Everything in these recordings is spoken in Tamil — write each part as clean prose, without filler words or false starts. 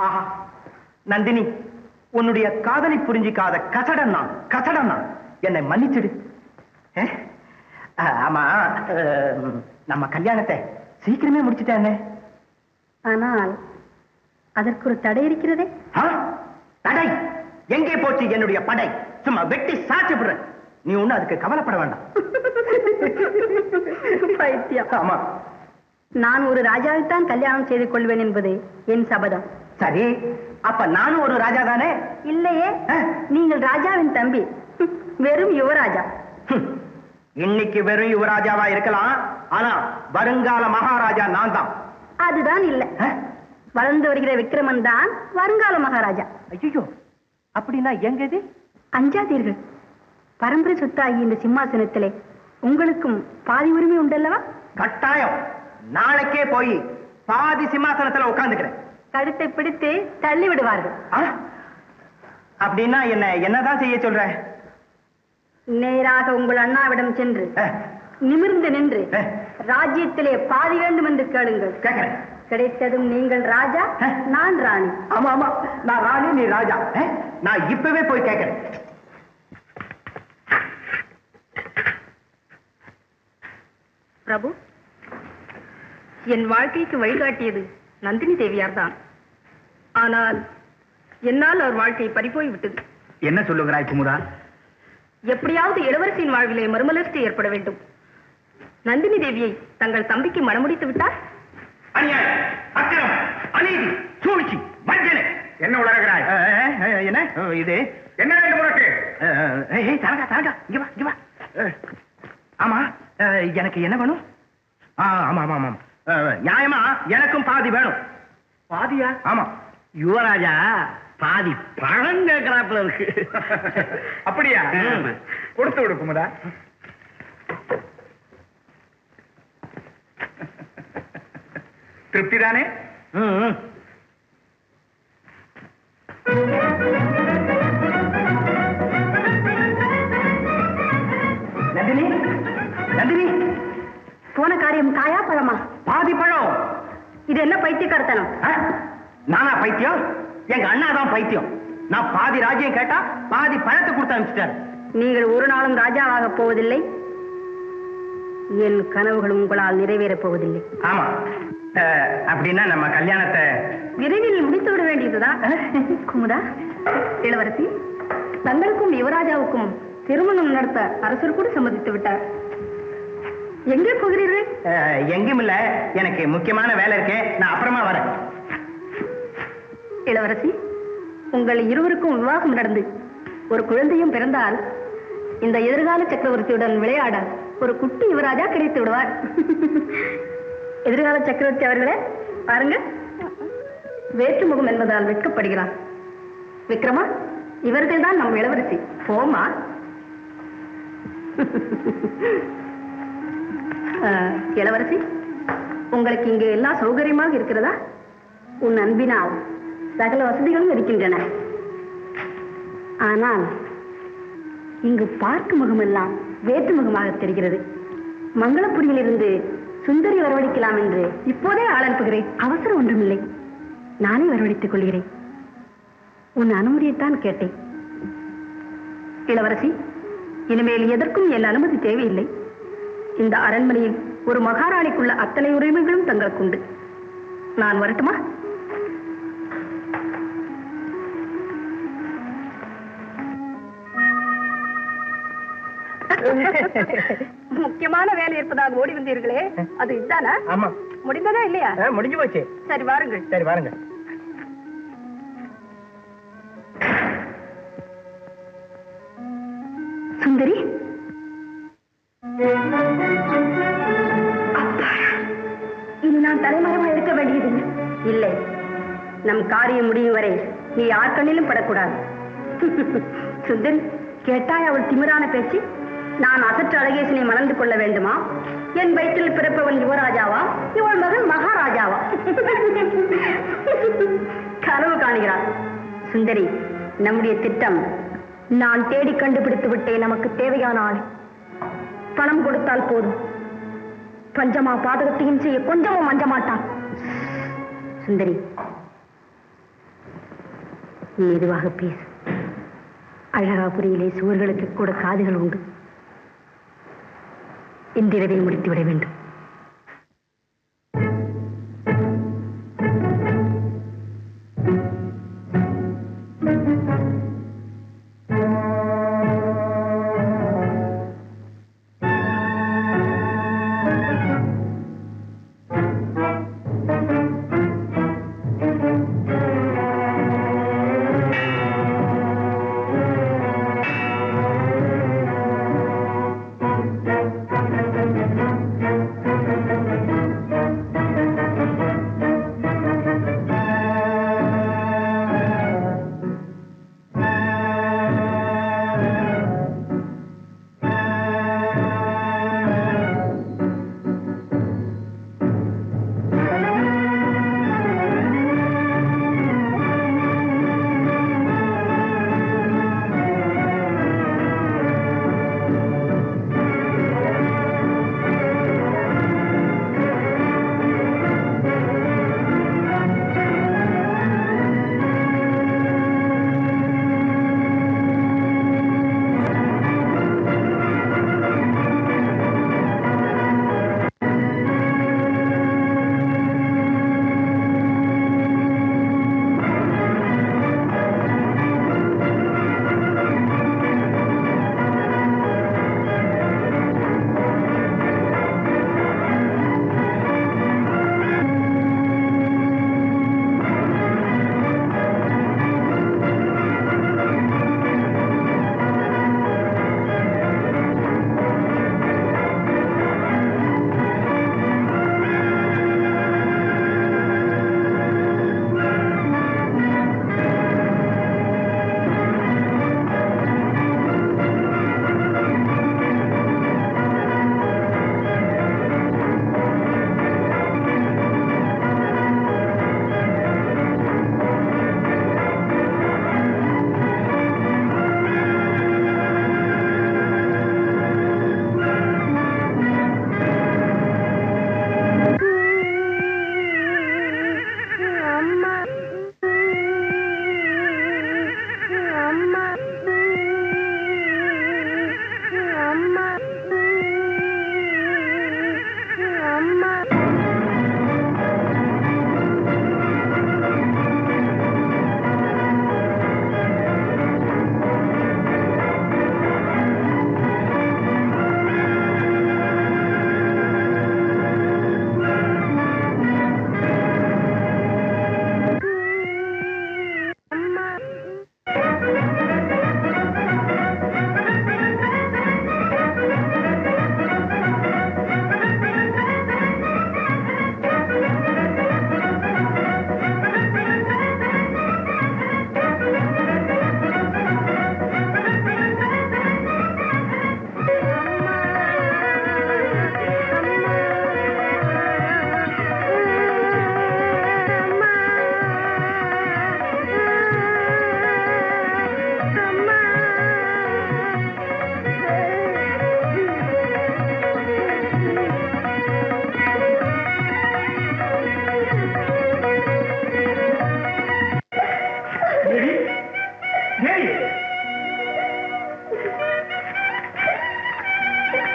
ஆஹா நந்தினி, உன்னுடைய காதலை புரிஞ்சிக்காத கசடன் நான். என்னை மன்னிச்சிடு. ஆமா, நம்ம கல்யாணத்தை சீக்கிரமே முடிச்சுட்டேன். ஆனால் அதற்கு ஒரு தடை இருக்கிறதே. தடை எங்கே போச்சு? என்னுடைய படை சும்மா வெட்டி சாட்சிப்படுற. நீ ஒண்ணு அதுக்கு கவலைப்பட வேண்டாம். பைத்தியம். ஆமா, நான் ஒரு ராஜாவைத்தான் கல்யாணம் செய்து கொள்வேன் என்பது என் சபதம். சரி, அப்ப நானும் ஒரு ராஜா தானே? இல்லையே, நீங்கள் ராஜாவின் தம்பி, வெறும் யுவராஜா. இன்னைக்கு வெறும் யுவராஜாவா இருக்கலாம், ஆனா வருங்கால மகாராஜா நான் தான். அதுதான் இல்ல, வளர்ந்து வருகிற விக்ரமன் தான் வருங்கால மகாராஜா. ஐயோ, அப்படின்னா எங்கது? அஞ்சாதீர்கள், பரம்பரை சொத்தாகி இந்த சிம்மாசனத்திலே உங்களுக்கும் பாதி உரிமை உண்டல்லவா? கட்டாயம். நாளைக்கே போய் பாதி சிம்மாசனத்துல உட்கார்ந்துக்கிறேன். கழுத்தை பிடித்து தள்ளி விடுவார்கள். அப்படின்னா என்னதான் செய்ய சொல்ற? நேராக உங்கள் அண்ணாவிடம் சென்று நிமிர்ந்து நின்று ராஜ்யத்திலே பாதி வேண்டும் என்று கேளுங்கள். கேட்கிறேன். கிடைத்ததும் நீங்கள் ராஜா, நான் ராணி. ஆமா ஆமா, நான் ராணி, நீ ராஜா. நான் இப்பவே போய் கேட்கிறேன். பிரபு, என் வாழ்க்கைக்கு வழிகாட்டியது நந்தினி தேவியார் தான். ஆனால் என்னால் அவர் வாழ்க்கை பறிபோய் விட்டது. என்ன சொல்லுகிறாய் குமுதா? எப்படியாவது இளவரசியின் வாழ்விலே மறுமலர்ச்சி ஏற்பட வேண்டும். நந்தினி தேவியை தங்கள் தம்பிக்கு மணமுடித்து விட்டார். அநியாயம், அக்கிரம், அநீதி, சூழ்ச்சி, வஞ்சனை. என்ன உளறுகிறாய்? என்ன இது? என்ன வேண்டும் உனக்கு? தரங்கா, இங்க வா. ஆமா, எனக்கு என்ன வேணும்? ஆமா ஆமா ஆமா, நியாயமா எனக்கும் பாதி வேணும். பாதியா? ஆமா. யுவராஜா பாதி பழம் கேட்கிறாப்புல இருக்கு. அப்படியா? கொடுத்து விடு குமுதா. திருப்தி தானே? நந்தினி, நந்தினி, போன காரியம் காயா பழமா? பாதி பழம். இது என்ன பைத்தியக்காரத்தனம்? நானா பைத்தியம்? எங்க அண்ணா தான் பைத்தியம். நான் பாதி ராஜ்யம் கேட்டா பாதி பழத்தை கொடுத்து அனுப்பிச்சிட்டாரு. நீங்கள் ஒரு நாளும் ராஜாவாக போவதில்லை. என் கனவுகள் உங்களால் நிறைவேறப் போவதில்லை. ஆமா, அப்படின்னா நம்ம கல்யாணத்தை விரைவில் முடித்து விட வேண்டியதுதான். குமுதா, இளவரசி, தங்களுக்கும் யுவராஜாவுக்கும் திருமணம் நடத்த அரசர் கூட சம்மதித்து விட்டார். எங்கே போகிறீர்கள்? எங்கும் இல்ல, எனக்கு முக்கியமான வேலை இருக்கு. நான் அப்புறமா வரேன். இளவரசி, உங்கள் இருவருக்கும் விவாகம் நடந்து ஒரு குழந்தையும் பிறந்தால் இந்த எதிர்கால சக்கரவர்த்தியுடன் விளையாட ஒரு குட்டி யுவராஜா கிடைத்து விடுவார். எதிர்கால சக்கரவர்த்தி அவர்களே, பாருங்க, வேற்றுமுகம் என்பதால் வெட்கப்படுகிறார். விக்ரமா, இவர்கள் தான் நம் இளவரசி. போமா. இளவரசி, உங்களுக்கு இங்கு எல்லா சௌகரியமாக இருக்கிறதா? உன் அன்பினால் சகல வசதிகளும் இருக்கின்றன. ஆனால் இங்கு பார்க்கும் முகமெல்லாம் வேற்று முகமாக தெரிகிறது. மங்களபுரியிலிருந்து சுந்தரி வரவழைக்கலாம் என்று இப்போதே ஆள் அனுப்புகிறேன். அவசரம் ஒன்றுமில்லை, நானே வரவழைத்துக் கொள்கிறேன். உன் அனுமதியைத்தான் கேட்டேன். இளவரசி, இனிமேல் எதற்கும் என் அனுமதி தேவையில்லை. இந்த அரண்மனையில் ஒரு மகாராணிக்குள்ள அத்தனை உரிமைகளும் தங்களுக்கு உண்டு. நான் வரட்டுமா? முக்கியமான வேலை இருப்பதாக ஓடி வந்தீர்களே, அது இதுதானா? ஆமா. முடிந்ததா இல்லையா? முடிஞ்சு போச்சு. சரி வாருங்கள். சரி வாருங்க. சுந்தரி, இனி நான் தலைமறைவா இருக்க வேண்டியதில்லை. இல்லை, நம் காரியம் முடியும் வரை நீ யார் கண்ணிலும் படக்கூடாது. சுந்தரி, கேட்டாய் அவள் திமிரான பேச்சு? நான் அசற்று அழகேசனை மணந்து கொள்ள வேண்டுமா? என் வயிற்றில் பிறப்பவன் யுவராஜாவா, இவள் மகன் மகாராஜாவா? கனவு காணுகிறாள். சுந்தரி, நம்முடைய திட்டம் நான் தேடி கண்டுபிடித்து விட்டேன். நமக்கு தேவையான ஆள். பணம் கொடுத்தால் போதும். பஞ்சமா பாதகத்தையும் செய்ய கொஞ்சமும் அஞ்ச மாட்டான். சுந்தரி, மெதுவாக பேசு. அழகாபுரியிலே சுவர்களுக்கு கூட காதுகள் உண்டு. இன்றிரவே முடித்துவிட வேண்டும்.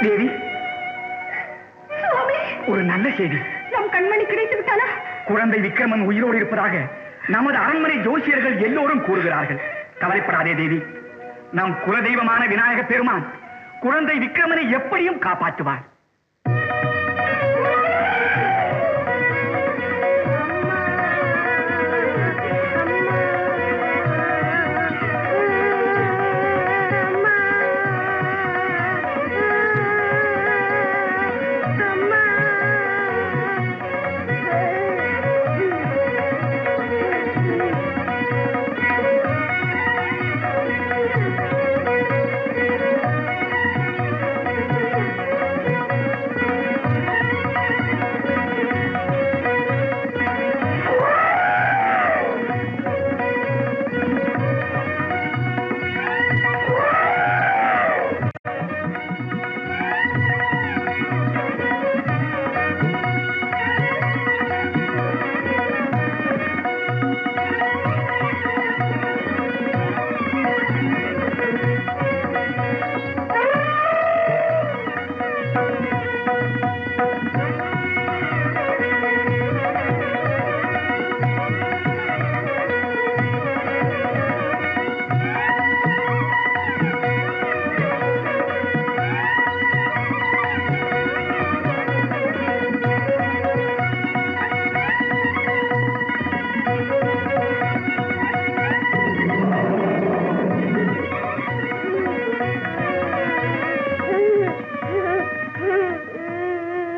தேவி, ஒரு நல்ல செய்தி. நம் கண்மணி கிடைத்து விட்டானா? குழந்தை விக்ரமன் உயிரோடு இருப்பதாக நமது அரண்மனை ஜோசியர்கள் எல்லோரும் கூறுகிறார்கள். கவலைப்படாதே தேவி, நம் குலதெய்வமான விநாயக பெருமான் குழந்தை விக்ரமனை எப்படியும் காப்பாற்றுவார்.